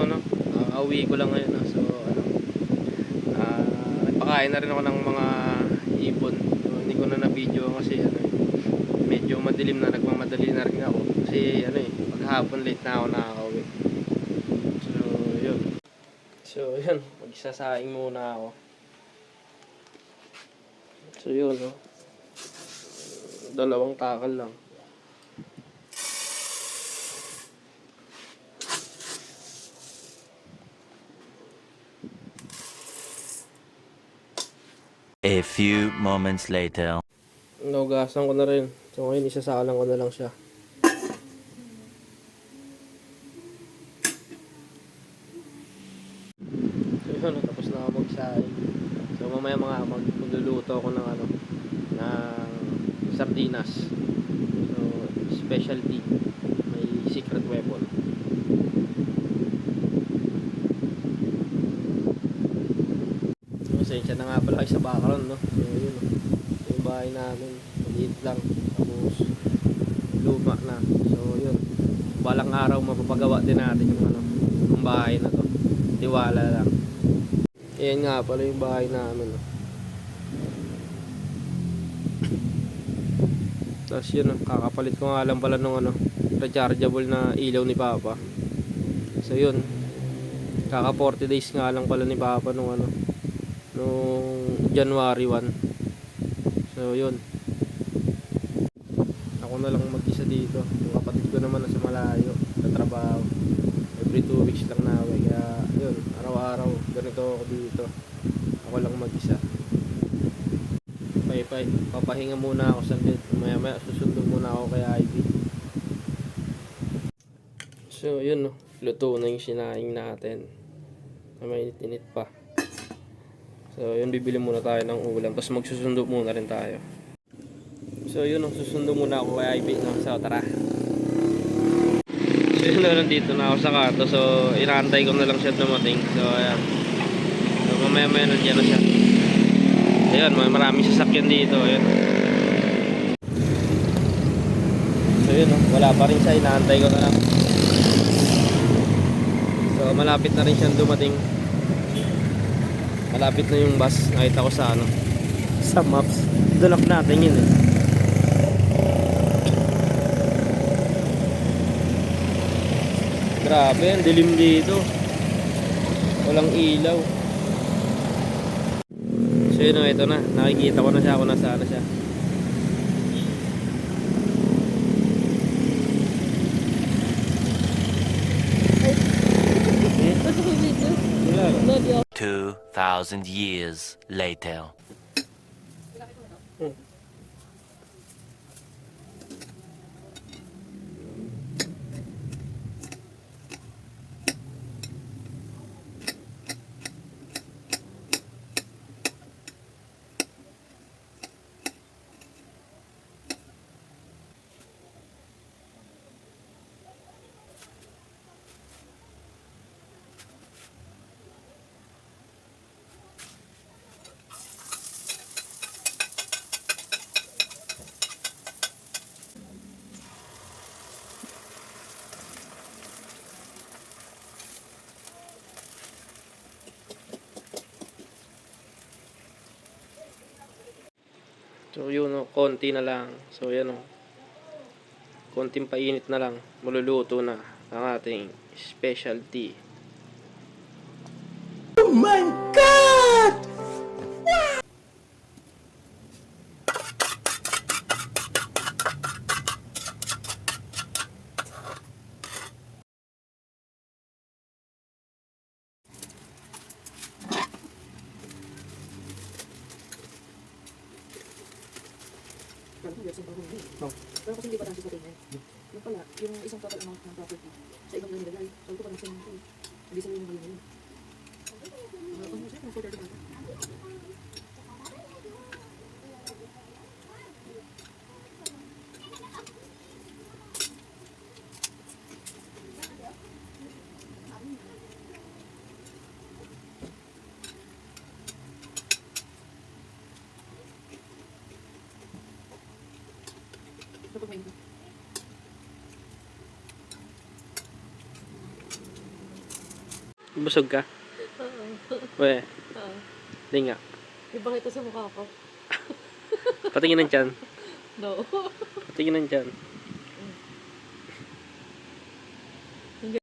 ano, auwi ko lang ngayon. So, ano, nagpakain na rin ako ng mga ibon. So, hindi ko na na-video kasi ano, medyo madilim na, nagmamadali na rin ako. Kasi ano maghapon late na ako nakakauwi. So, yun. So, yun. Magsasaing muna ako. So, yun, no. Dalawang takal lang. A few moments later. Naugasan ko na rin. So ngayon isasalang ko na lang siya. So yun, tapos na ako magsaing. So mamaya magluluto ako ng ano, ng sardinas. So specialty, may secret weapon. Pasensya na nga pala sa background, no. So yun, no. Yung bahay namin maliit lang, tapos luma na. So yun, balang araw mapapagawa din natin yung ano, yung bahay na to. Tiwala lang. Ayan nga pala yung bahay namin, no. Tapos yun, no, kakapalit ko nga lang pala nung ano, rechargeable na ilaw ni Papa. So yun, kaka 40 days nga lang pala ni Papa nung ano, nung January 1. So yun, ako na lang mag-isa dito. Yung kapatid ko naman nasa malayo sa trabaho, every 2 weeks lang na uwi. Kaya yun, araw-araw ganito ako dito, ako lang mag-isa. Papahinga muna ako saglit, maya susundo muna ako kay Ivy. So yun, no, luto na yung sinaing natin na mainit-init pa. So yun, bibili muna tayo ng ulam, tapos magsusundo muna rin tayo. So yun, susundo muna ako kay Ivy, no? So tara. So yun, nandito na ako sa kato. So inaantay ko na lang siya dumating. So ayan, so mamaya nandiyan na siya. Ayun, maraming sasakyan dito. Ayun. So yun, wala pa rin siya, inaantay ko na lang. So malapit na rin siyang dumating. Malapit na yung bus. Nakita ko sa ano, sa maps. Doon natin yun eh. Grabe, ang dilim dito. Walang ilaw. So yun, ito na. Nakikita ko na siya kung nasaan na siya. Hmm? 2,000 years later. So yun, konti na lang. So yan, konting painit na lang, maluluto na ang ating specialty. Oh my God! Oh. Pero kasi hindi pa tayo sa tingin. Yung pala, yung isang total amount ng property, sa ibang lang nilagay. So, ito pa nasa yung hindi sa yung ngayon ngayon. Ano siya? Kung 430 ba? Kapag may Busog ka? Oo. We, Oo. di nga. Ibang ito sa mukha ko. Patingin ng tiyan. No. Patingin ng tiyan.